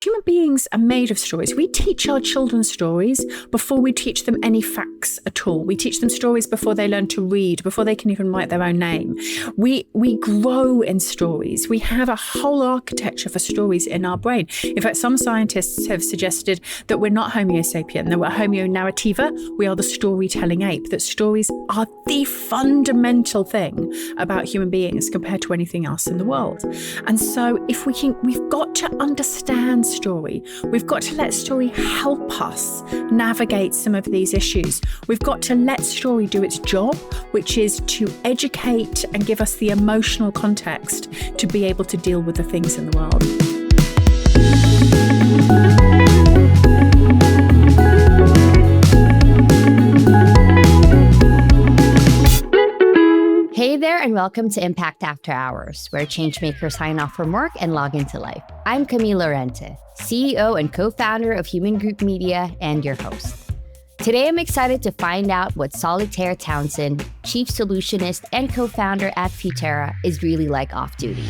Human beings are made of stories. We teach our children stories before we teach them any facts at all. We teach them stories before they learn to read, before they can even write their own name. We grow in stories. We have a whole architecture for stories in our brain. In fact, some scientists have suggested that we're not Homo sapien, that we're Homo narrativa. We are the storytelling ape, that stories are the fundamental thing about human beings compared to anything else in the world. And so we've got to understand story. We've got to let story help us navigate some of these issues. We've got to let story do its job, which is to educate and give us the emotional context to be able to deal with the things in the world. Hey there, and welcome to Impact After Hours, where changemakers sign off from work and log into life. I'm Camille Lorente, CEO and co-founder of Hueman Group Media and your host. Today, I'm excited to find out what Solitaire Townsend, chief solutionist and co-founder at Futera, is really like off-duty.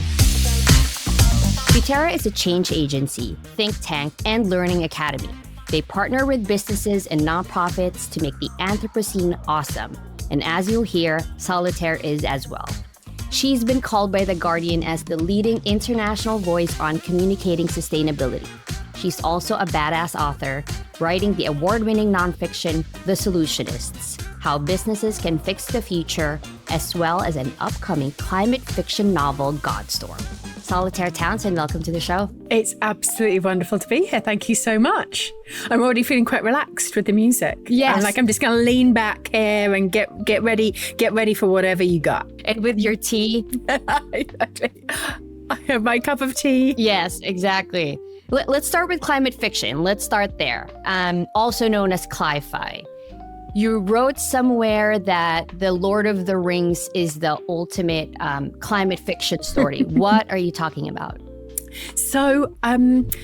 Futera is a change agency, think tank, and learning academy. They partner with businesses and nonprofits to make the Anthropocene awesome. And as you'll hear, Solitaire is as well. She's been called by The Guardian as the leading international voice on communicating sustainability. She's also a badass author, writing the award-winning nonfiction, The Solutionists, How Businesses Can Fix the Future, as well as an upcoming climate fiction novel, Godstorm. Solitaire Townsend, welcome to the show. It's absolutely wonderful to be here. Thank you so much. I'm already feeling quite relaxed with the music. Yes. I'm just going to lean back here and get ready for whatever you got. And with your tea. Exactly. I have my cup of tea. Yes, exactly. Let's start with climate fiction. Let's start there. Also known as cli-fi. You wrote somewhere that The Lord of the Rings is the ultimate climate fiction story. What are you talking about? So I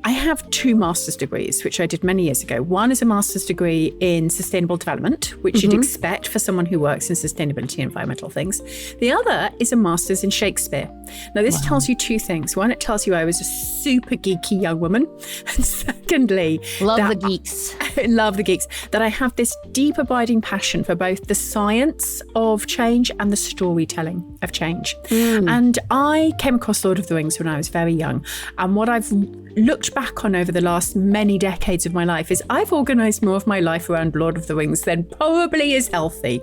have two master's degrees, which I did many years ago. One is a master's degree in sustainable development, which you'd expect for someone who works in sustainability and environmental things. The other is a master's in Shakespeare. Now, this tells you two things. One, it tells you I was a super geeky young woman. And secondly, love the geeks. That I have this deep abiding passion for both the science of change and the storytelling of change. And I came across Lord of the Rings when I was very young. And what I've looked back on over the last many decades of my life is I've organized more of my life around Lord of the Rings than probably is healthy.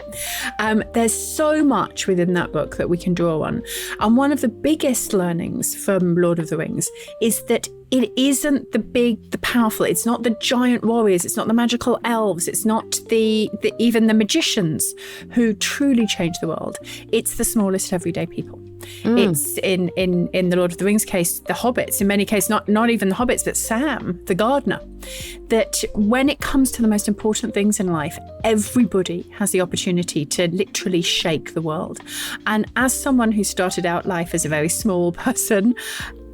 There's so much within that book that we can draw on. And one of the biggest learnings from Lord of the Rings is that it isn't the big, the powerful. It's not the giant warriors. It's not the magical elves. It's not even the magicians who truly change the world. It's the smallest everyday people. It's in the Lord of the Rings case, the hobbits. In many cases, not even the hobbits, but Sam, the gardener. That when it comes to the most important things in life, everybody has the opportunity to literally shake the world. And as someone who started out life as a very small person,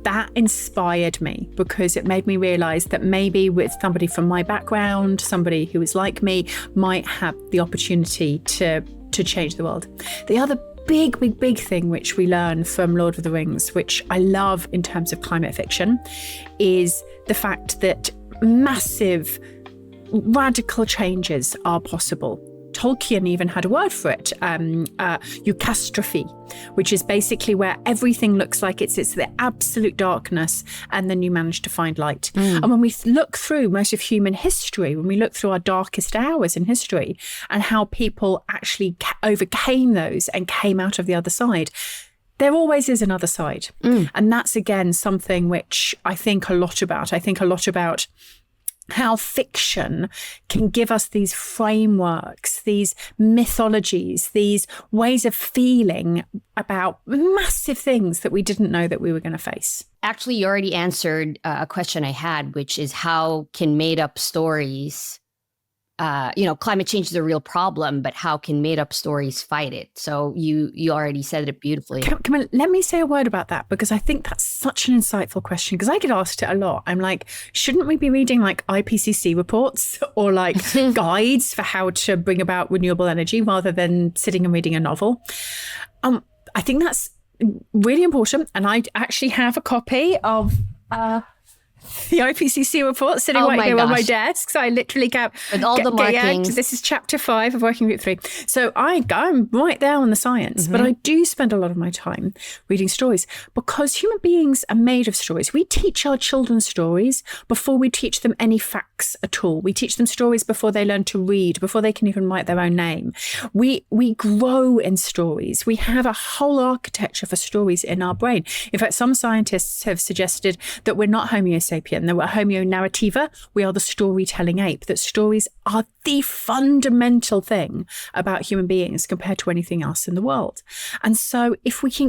that inspired me because it made me realize that maybe with somebody from my background, somebody who is like me, might have the opportunity to change the world. The other big thing which we learn from Lord of the Rings, which I love in terms of climate fiction, is the fact that massive, radical changes are possible. Tolkien even had a word for it, eucastrophe, which is basically where everything looks like it's the absolute darkness and then you manage to find light. And when we look through most of human history, when we look through our darkest hours in history and how people actually overcame those and came out of the other side, there always is another side. And that's, again, something which I think a lot about. I think a lot about how fiction can give us these frameworks, these mythologies, these ways of feeling about massive things that we didn't know that we were going to face. Actually, you already answered a question I had, which is how can made-up stories climate change is a real problem, but how can made-up stories fight it? So you already said it beautifully. Come on, let me say a word about that, because I think that's such an insightful question, because I get asked it a lot. I'm like, shouldn't we be reading like IPCC reports or like guides for how to bring about renewable energy rather than sitting and reading a novel? I think that's really important. And I actually have a copy of the IPCC report sitting right here on my desk. So I literally with all the markings. This is chapter 5 of Working Group 3. So I'm right there on the science, but I do spend a lot of my time reading stories because human beings are made of stories. We teach our children stories before we teach them any facts at all. We teach them stories before they learn to read, before they can even write their own name. We grow in stories. We have a whole architecture for stories in our brain. In fact, some scientists have suggested that we're not Homo sapien, that we're Homo narrativa. We are the storytelling ape, that stories are the fundamental thing about human beings compared to anything else in the world. And so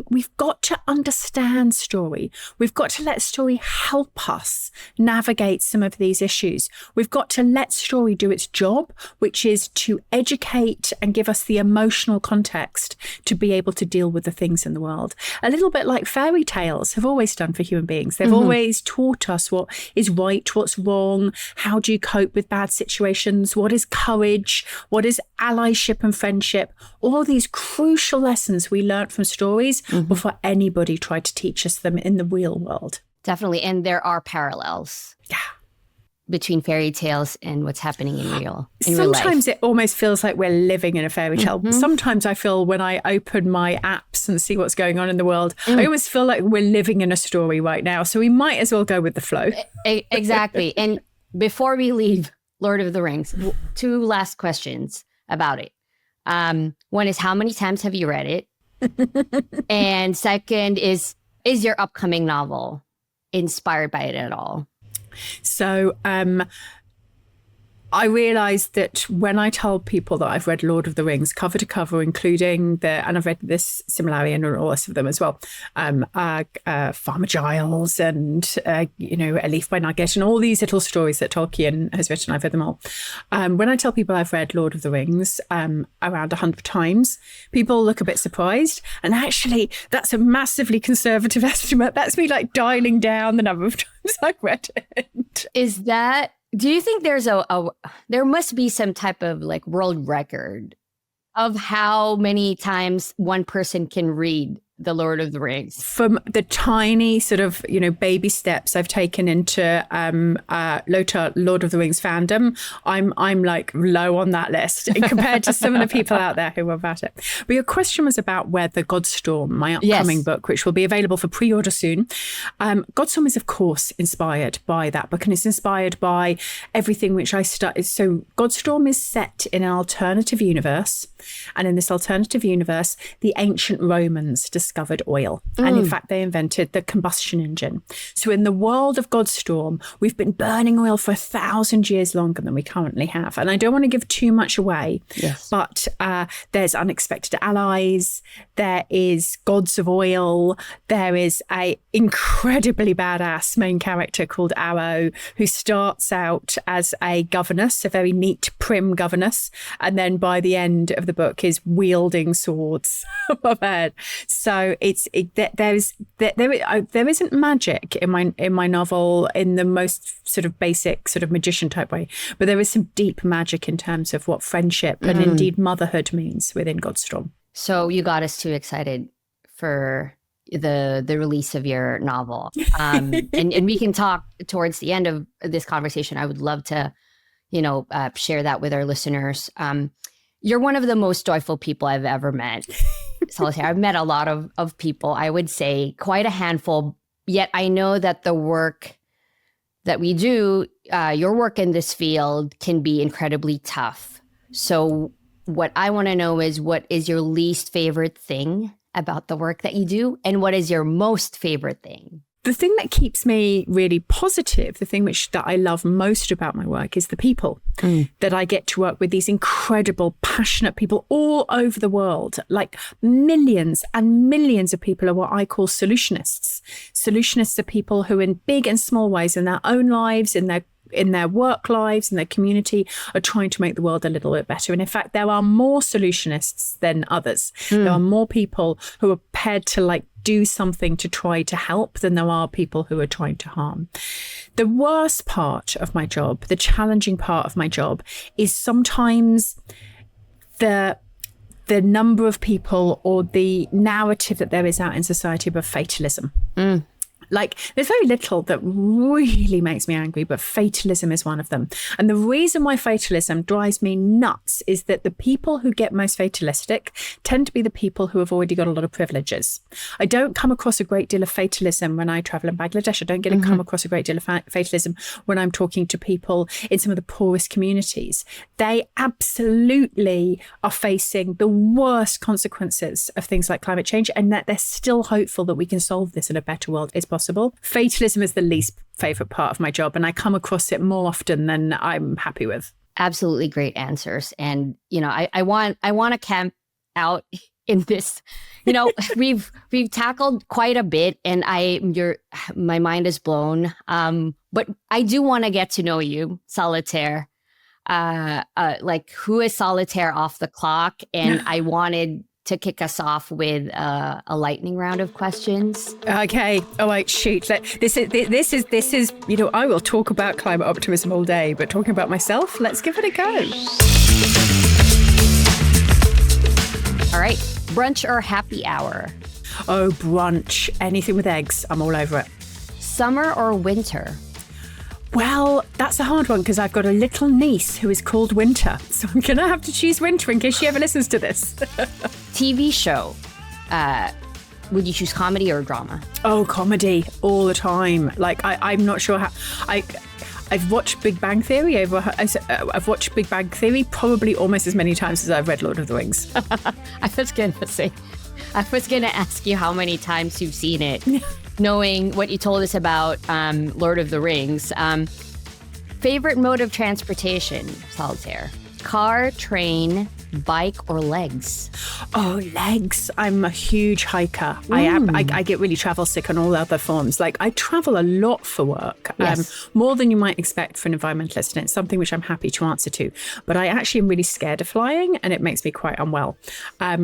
we've got to understand story. We've got to let story help us navigate some of these issues. We've got to let story do its job, which is to educate and give us the emotional context to be able to deal with the things in the world. A little bit like fairy tales have always done for human beings. They've always taught us what is right, what's wrong, how do you cope with bad situations, what is courage, what is allyship and friendship. All these crucial lessons we learned from stories before anybody tried to teach us them in the real world. Definitely. And there are parallels. Yeah. Between fairy tales and what's happening in real Sometimes it almost feels like we're living in a fairy tale. Sometimes I feel when I open my apps and see what's going on in the world, I almost feel like we're living in a story right now. So we might as well go with the flow. Exactly. And before we leave Lord of the Rings, 2 last questions about it. One is, how many times have you read it? And second is your upcoming novel inspired by it at all? So I realised that when I tell people that I've read Lord of the Rings cover to cover, including and I've read this similarly and all the rest of them as well, Farmer Giles and, A Leaf by Nugget and all these little stories that Tolkien has written, I've read them all. When I tell people I've read Lord of the Rings around 100 times, people look a bit surprised. And actually, that's a massively conservative estimate. That's me like dialing down the number of times I've read it. Do you think there's there must be some type of like world record of how many times one person can read The Lord of the Rings? From the tiny sort of, baby steps I've taken into Lord of the Rings fandom, I'm like low on that list compared to some of the people out there who are about it. But your question was about whether Godstorm, my upcoming book, which will be available for pre-order soon. Godstorm is, of course, inspired by that book, and it's inspired by everything which I studied. So Godstorm is set in an alternative universe. And in this alternative universe, the ancient Romans discovered oil. And in fact, they invented the combustion engine. So in the world of Godstorm, we've been burning oil for 1,000 years longer than we currently have. And I don't want to give too much away, but there's unexpected allies. There is gods of oil. There is a incredibly badass main character called Arrow, who starts out as a governess, a very neat, prim governess. And then by the end of the book is wielding swords above her head. So there isn't magic in my novel in the most sort of basic sort of magician type way, but there is some deep magic in terms of what friendship and indeed motherhood means within Godstorm. So you got us too excited for the release of your novel, and we can talk towards the end of this conversation. I would love to, share that with our listeners. You're one of the most joyful people I've ever met, Solitaire. I've met a lot of people, I would say quite a handful, yet I know that the work that we do, your work in this field can be incredibly tough. So what I want to know is, what is your least favorite thing about the work that you do? And what is your most favorite thing? The thing that keeps me really positive, the thing that I love most about my work is the people that I get to work with, these incredible, passionate people all over the world. Like millions and millions of people are what I call solutionists. Solutionists are people who in big and small ways in their own lives, in their work lives, in their community, are trying to make the world a little bit better. And in fact, there are more solutionists than others. There are more people who are prepared to do something to try to help than there are people who are trying to harm. The worst part of my job, the challenging part of my job, is sometimes the the number of people or the narrative that there is out in society about fatalism. Like, there's very little that really makes me angry, but fatalism is one of them. And the reason why fatalism drives me nuts is that the people who get most fatalistic tend to be the people who have already got a lot of privileges. I don't come across a great deal of fatalism when I travel in Bangladesh. I don't get to come across a great deal of fatalism when I'm talking to people in some of the poorest communities. They absolutely are facing the worst consequences of things like climate change, and that they're still hopeful that we can solve this in a better world is possible. Fatalism is the least favorite part of my job, and I come across it more often than I'm happy with. Absolutely great answers. And, I want to camp out in this. We've tackled quite a bit, and my mind is blown. But I do want to get to know you, Solitaire. Like, who is Solitaire off the clock? And I wanted to kick us off with a lightning round of questions. Okay. Oh, wait, shoot. This is, I will talk about climate optimism all day, but talking about myself, let's give it a go. All right. Brunch or happy hour? Oh, brunch. Anything with eggs. I'm all over it. Summer or winter? Well, that's a hard one because I've got a little niece who is called Winter. So I'm going to have to choose Winter in case she ever listens to this. TV show. Would you choose comedy or drama? Oh, comedy all the time. Like, I'm not sure how... I've watched Big Bang Theory I've watched Big Bang Theory probably almost as many times as I've read Lord of the Rings. I was going to ask you how many times you've seen it. Knowing what you told us about Lord of the Rings. Favorite mode of transportation, Solitaire? Car, train, bike, or legs? Oh, legs. I'm a huge hiker. I get really travel sick on all other forms. Like, I travel a lot for work, more than you might expect for an environmentalist, and it's something which I'm happy to answer to. But I actually am really scared of flying, and it makes me quite unwell.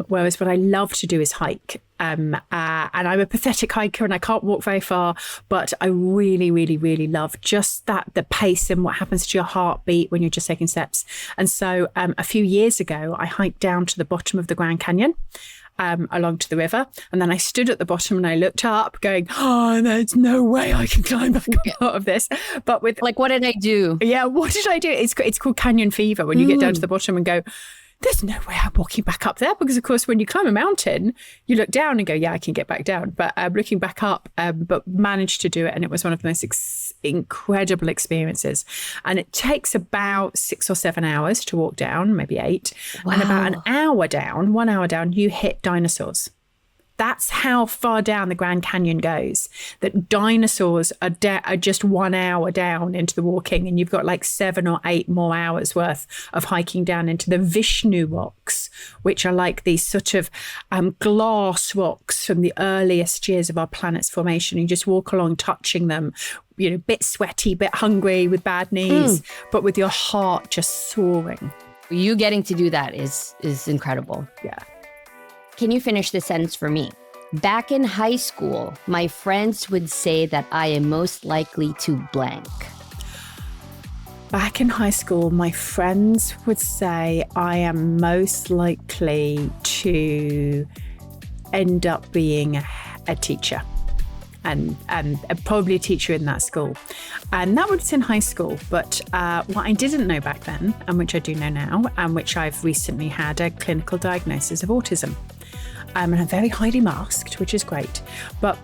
Whereas what I love to do is hike. And I'm a pathetic hiker and I can't walk very far, but I really, really, really love just the pace and what happens to your heartbeat when you're just taking steps. And so a few years ago, I hiked down to the bottom of the Grand Canyon. Along to the river, and then I stood at the bottom and I looked up going, oh, there's no way I can climb back out of this. But with what did I do? Yeah, what did I do? It's called canyon fever when you get down to the bottom and go, there's no way I'm walking back up there, because of course when you climb a mountain you look down and go, yeah, I can get back down, but looking back up, but managed to do it, and it was one of the most incredible experiences. And it takes about 6 or 7 hours to walk down, maybe 8. Wow. And about 1 hour down you hit dinosaurs. That's how far down the Grand Canyon goes, that dinosaurs are just 1 hour down into the walking, and you've got like 7 or 8 more hours worth of hiking down into the Vishnu rocks, which are like these sort of glass rocks from the earliest years of our planet's formation. You just walk along touching them, bit sweaty, bit hungry, with bad knees, but with your heart just soaring. You getting to do that is incredible. Yeah. Can you finish this sentence for me? Back in high school, my friends would say that I am most likely to blank. Back in high school, my friends would say I am most likely to end up being a teacher. And probably a teacher in that school. And that was in high school. But what I didn't know back then, and which I do know now, and which I've recently had a clinical diagnosis of autism. And I'm very highly masked, which is great. But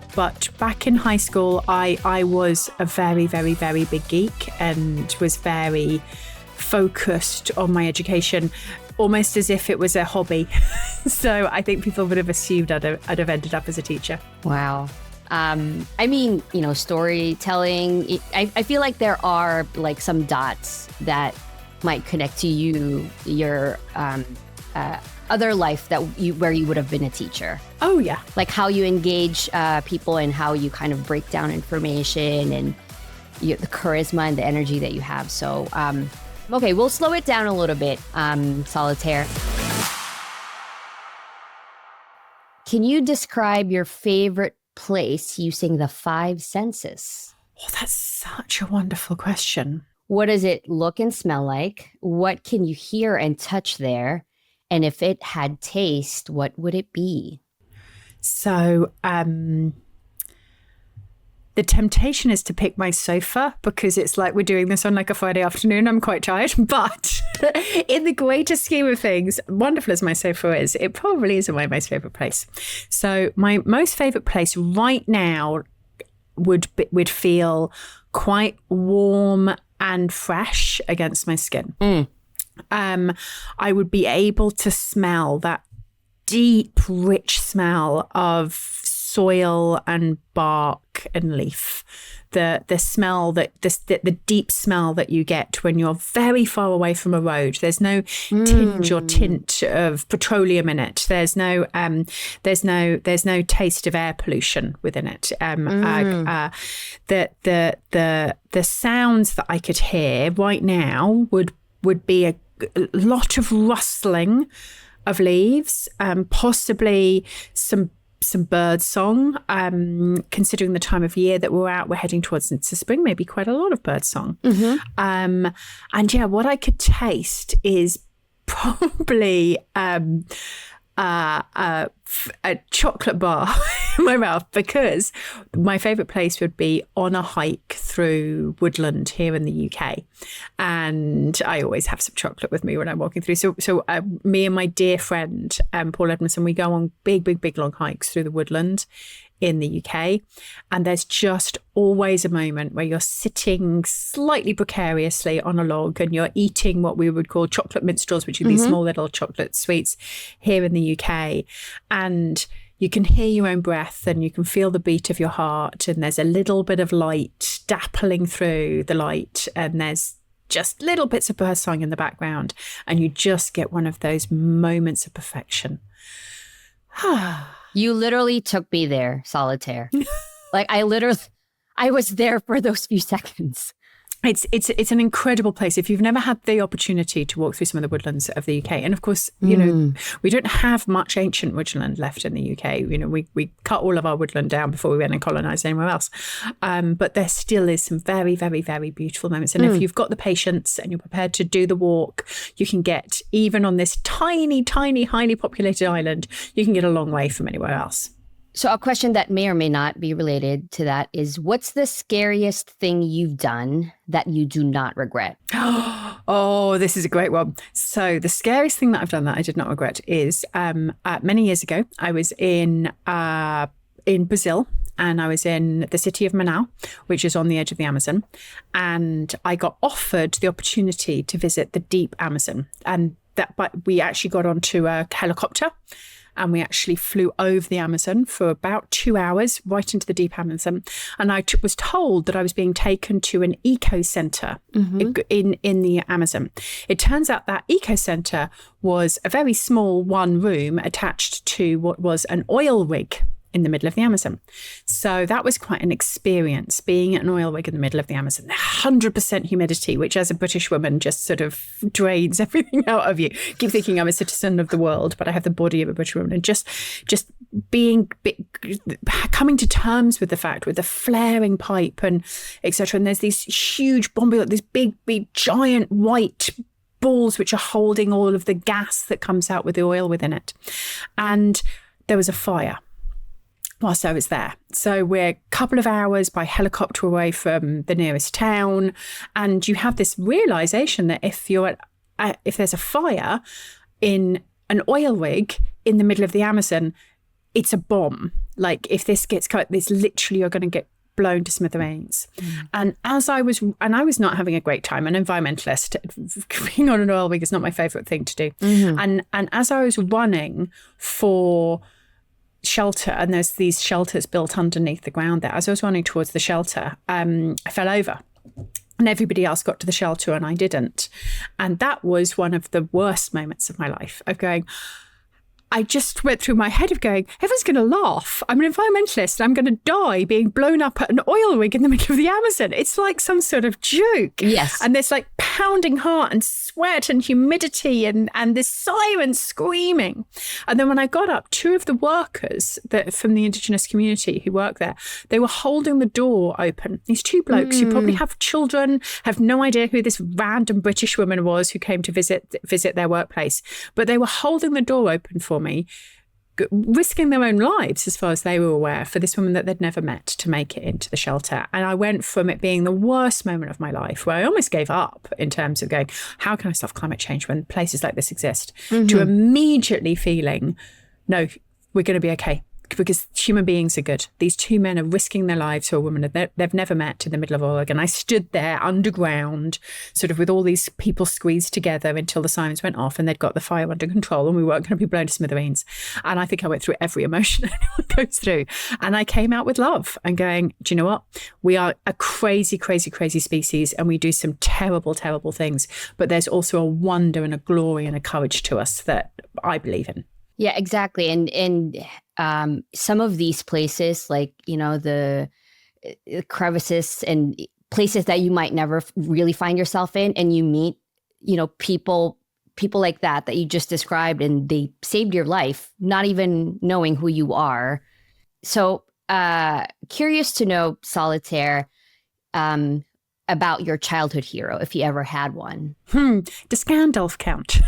back in high school, I was a very, very, very big geek and was very focused on my education, almost as if it was a hobby. So I think people would have assumed I'd have ended up as a teacher. Wow. Storytelling, I feel like there are like some dots that might connect to your other life where you would have been a teacher. Oh, yeah. Like how you engage people and how you kind of break down information and the charisma and the energy that you have. So, okay, we'll slow it down a little bit, Solitaire. Can you describe your favorite place using the 5 senses? Oh, that's such a wonderful question. What does it look and smell like? What can you hear and touch there? And if it had taste, what would it be? So the temptation is to pick my sofa because it's like we're doing this on like a Friday afternoon. I'm quite tired. But in the greater scheme of things, wonderful as my sofa is, it probably isn't my most favourite place. So my most favourite place right now would feel quite warm and fresh against my skin. I would be able to smell that deep, rich smell of soil and bark and leaf. The smell the deep smell that you get when you're very far away from a road. There's no tinge or tint of petroleum in it. There's no taste of air pollution within it. The sounds that I could hear right now would be a lot of rustling of leaves, possibly some bird song. Considering the time of year that we're heading towards into spring, maybe quite a lot of bird song. And yeah, what I could taste is probably a chocolate bar in my mouth, because my favourite place would be on a hike through woodland here in the UK, and I always have some chocolate with me when I'm walking through. So me and my dear friend Paul Edmondson, we go on big long hikes through the woodland in the UK, and there's just always a moment where you're sitting slightly precariously on a log and you're eating what we would call chocolate minstrels, which are these small little chocolate sweets here in the UK, and you can hear your own breath and you can feel the beat of your heart, and there's a little bit of light dappling through the light, and there's just little bits of birdsong in the background, and you just get one of those moments of perfection. You literally took me there, Solitaire. Like I was there for those few seconds. It's an incredible place. If you've never had the opportunity to walk through some of the woodlands of the UK, and of course, you know, we don't have much ancient woodland left in the UK. You know, we cut all of our woodland down before we went and colonised anywhere else. But there still is some very, very, very beautiful moments. And if you've got the patience and you're prepared to do the walk, you can get, even on this tiny, tiny, highly populated island, you can get a long way from anywhere else. So a question that may or may not be related to that is, what's the scariest thing you've done that you do not regret? Oh, this is a great one. So the scariest thing that I've done that I did not regret is many years ago, I was in Brazil, and I was in the city of Manaus, which is on the edge of the Amazon. And I got offered the opportunity to visit the deep Amazon. But we actually got onto a helicopter, and we actually flew over the Amazon for about 2 hours, right into the deep Amazon. And I was told that I was being taken to an eco centre in the Amazon. It turns out that eco centre was a very small one room attached to what was an oil rig in the middle of the Amazon. So that was quite an experience, being at an oil rig in the middle of the Amazon. 100% humidity, which as a British woman just sort of drains everything out of you. Keep thinking I'm a citizen of the world, but I have the body of a British woman. And just coming to terms with the fact, with the flaring pipe and etc. And there's these huge these big giant white balls which are holding all of the gas that comes out with the oil within it. And there was a fire whilst I was there. So we're a couple of hours by helicopter away from the nearest town. And you have this realization that if there's a fire in an oil rig in the middle of the Amazon, it's a bomb. Like if this gets cut, this literally you're going to get blown to smithereens. And I was not having a great time. An environmentalist, being on an oil rig is not my favorite thing to do. And as I was running for shelter, and there's these shelters built underneath the ground there, as I was running towards the shelter, I fell over, and everybody else got to the shelter and I didn't. And that was one of the worst moments of my life, of going, I just went through my head of going, everyone's going to laugh. I'm an environmentalist and I'm going to die being blown up at an oil rig in the middle of the Amazon. It's like some sort of joke. Yes. And there's like pounding heart and sweat and humidity and this siren screaming. And then when I got up, two of the workers from the Indigenous community who work there, they were holding the door open. These two blokes who probably have children, have no idea who this random British woman was who came to visit their workplace. But they were holding the door open for me, risking their own lives, as far as they were aware, for this woman that they'd never met to make it into the shelter. And I went from it being the worst moment of my life, where I almost gave up in terms of going, how can I stop climate change when places like this exist, to immediately feeling, no, we're going to be okay. Because human beings are good. These two men are risking their lives for a woman that they've never met in the middle of Oregon. I stood there underground, sort of with all these people squeezed together until the sirens went off and they'd got the fire under control and we weren't going to be blown to smithereens. And I think I went through every emotion anyone goes through. And I came out with love and going, do you know what? We are a crazy, crazy, crazy species and we do some terrible, terrible things. But there's also a wonder and a glory and a courage to us that I believe in. Yeah, exactly. And some of these places, like, the crevices and places that you might never really find yourself in, and you meet, people like that you just described, and they saved your life, not even knowing who you are. So curious to know, Solitaire, about your childhood hero, if you ever had one. Does Gandalf count?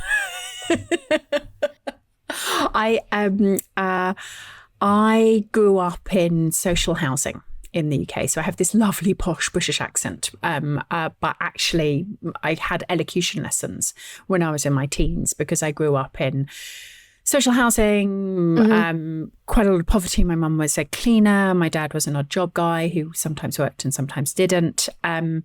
I grew up in social housing in the UK, so I have this lovely posh British accent. But actually, I had elocution lessons when I was in my teens because I grew up in social housing, quite a lot of poverty. My mum was a cleaner. My dad was an odd job guy who sometimes worked and sometimes didn't. And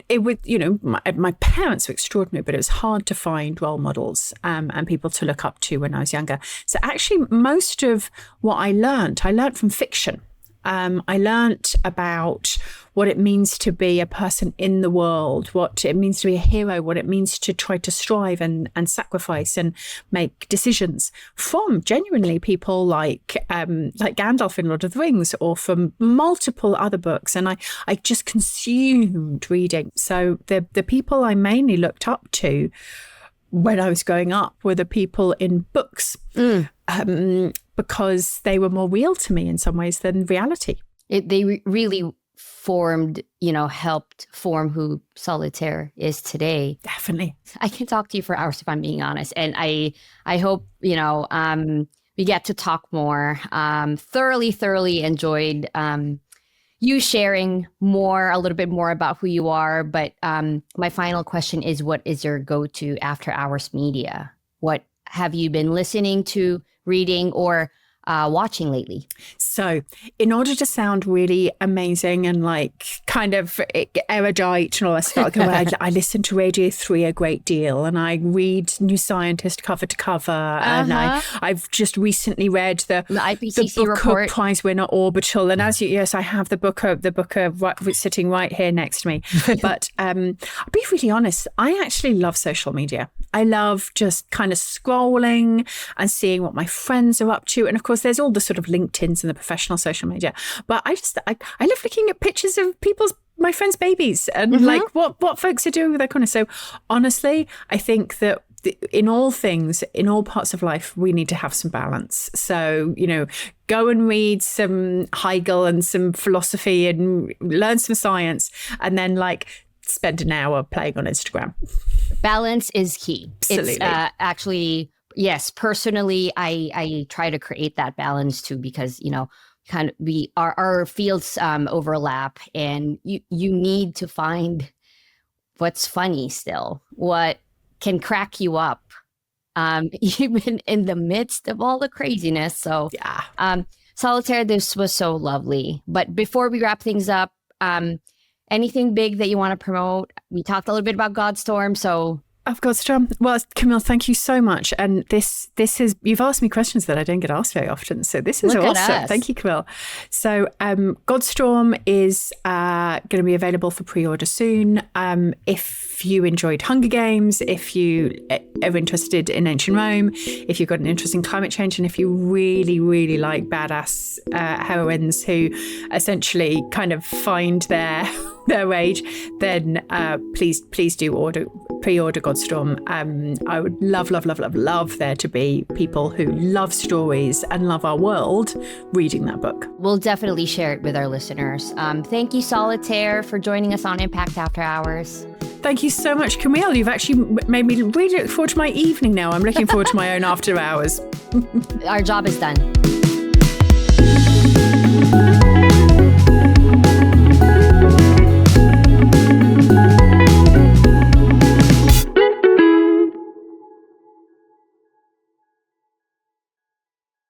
it would, my parents were extraordinary, but it was hard to find role models and people to look up to when I was younger. So actually, most of what I learned from fiction. I learnt about what it means to be a person in the world, what it means to be a hero, what it means to try to strive and sacrifice and make decisions from genuinely people like Gandalf in Lord of the Rings, or from multiple other books. And I just consumed reading. So the people I mainly looked up to when I was growing up were the people in books. Because they were more real to me in some ways than reality. They really formed, helped form who Solitaire is today. Definitely. I can talk to you for hours if I'm being honest. And I hope, we get to talk more. Thoroughly enjoyed you sharing a little bit more about who you are. But my final question is, what is your go-to after hours media? What have you been listening to, reading, or watching lately? So in order to sound really amazing and like kind of erudite and all that stuff, I listen to Radio 3 a great deal, and I read New Scientist cover to cover. And I've just recently read the IPCC Booker report Prize winner Orbital. And yes, I have the Booker sitting right here next to me. But I'll be really honest, I actually love social media. I love just kind of scrolling and seeing what my friends are up to. And of course, there's all the sort of LinkedIns and the professional social media. But I love looking at pictures of my friends' babies and like what folks are doing with their corner. So honestly, I think that in all things, in all parts of life, we need to have some balance. So, go and read some Hegel and some philosophy and learn some science, and then spend an hour playing on Instagram. Balance is key. Absolutely. It's actually, yes, personally, I try to create that balance too, because, kind of our fields overlap, and you need to find what's funny still, what can crack you up, even in the midst of all the craziness. So yeah. Solitaire, this was so lovely. But before we wrap things up, anything big that you want to promote? We talked a little bit about Godstorm, so Of course, John. Well, Camille, thank you so much. And this is, you've asked me questions that I don't get asked very often. So this is awesome. Thank you, Camille. So Godstorm is going to be available for pre-order soon. If you enjoyed Hunger Games, if you are interested in ancient Rome, if you've got an interest in climate change, and if you really, really like badass heroines who essentially kind of find their rage, then please do pre-order Godstorm. I would love there to be people who love stories and love our world reading that book. We'll definitely share it with our listeners. Thank you, Solitaire, for joining us on Impact After Hours. Thank you so much, Camille. You've actually made me really look forward to my evening now. I'm looking forward to my own after hours. Our job is done.